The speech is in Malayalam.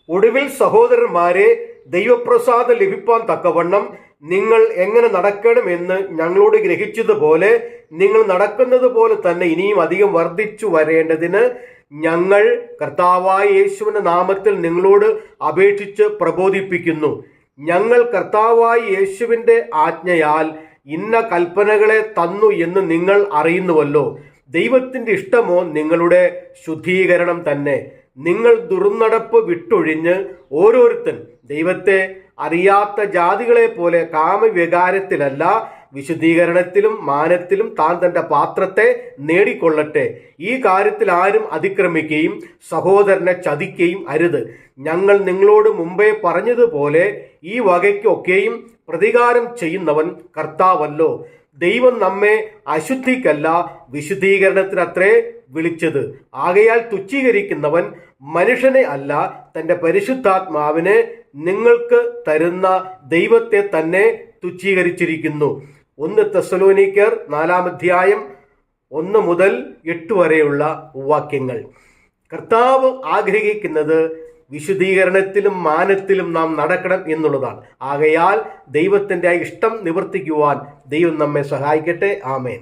ഒടുവിൽ സഹോദരന്മാരെ, ദൈവപ്രസാദം ലഭിപ്പാൻ തക്കവണ്ണം നിങ്ങൾ എങ്ങനെ നടക്കണമെന്ന് ഞങ്ങളോട് ഗ്രഹിച്ചതുപോലെ നിങ്ങൾ നടക്കുന്നത് പോലെ തന്നെ ഇനിയും അധികം വർദ്ധിച്ചു വരേണ്ടതിന് ഞങ്ങൾ കർത്താവായ യേശുവിന്റെ നാമത്തിൽ നിങ്ങളോട് അപേക്ഷിച്ച് പ്രബോധിപ്പിക്കുന്നു. ഞങ്ങൾ കർത്താവായ യേശുവിന്റെ ആജ്ഞയാൽ ഇന്ന കൽപ്പനകളെ തന്നു എന്ന് നിങ്ങൾ അറിയുന്നുവല്ലോ. ദൈവത്തിന്റെ ഇഷ്ടമോ നിങ്ങളുടെ ശുദ്ധീകരണം തന്നെ. നിങ്ങൾ ദുർനടപ്പ് വിട്ടൊഴിഞ്ഞ് ഓരോരുത്തൻ ദൈവത്തെ അറിയാത്ത ജാതികളെ പോലെ കാമവികാരത്തിലല്ല, വിശുദ്ധീകരണത്തിലും മാനത്തിലും താൻ തന്റെ പാത്രത്തെ നേടിക്കൊള്ളട്ടെ. ഈ കാര്യത്തിൽ ആരും അതിക്രമിക്കുകയും സഹോദരനെ ചതിക്കുകയും അരുത്. ഞങ്ങൾ നിങ്ങളോട് മുമ്പേ പറഞ്ഞതുപോലെ ഈ വകയ്ക്കൊക്കെയും പ്രതികാരം ചെയ്യുന്നവൻ കർത്താവല്ലോ. ദൈവം നമ്മെ അശുദ്ധിക്കല്ല വിശുദ്ധീകരണത്തിനത്രേ വിളിച്ചത്. ആകയാൽ തുച്ഛീകരിക്കുന്നവൻ മനുഷ്യനെ അല്ല, തന്റെ പരിശുദ്ധാത്മാവിനെ നിങ്ങൾക്ക് തരുന്ന ദൈവത്തെ തന്നെ തുച്ഛീകരിച്ചിരിക്കുന്നു. 1 തെസ്സലോനിക്കർ 4 1 മുതൽ 8 വരെയുള്ള വാക്യങ്ങൾ. കർത്താവ് ആഗ്രഹിക്കുന്നത് വിശുദ്ധീകരണത്തിലും മാനത്തിലും നാം നടക്കണം എന്നുള്ളതാണ്. ആകയാൽ ദൈവത്തിൻ്റെ ഇഷ്ടം നിവർത്തിക്കുവാൻ ദൈവം നമ്മെ സഹായിക്കട്ടെ. ആമേൻ.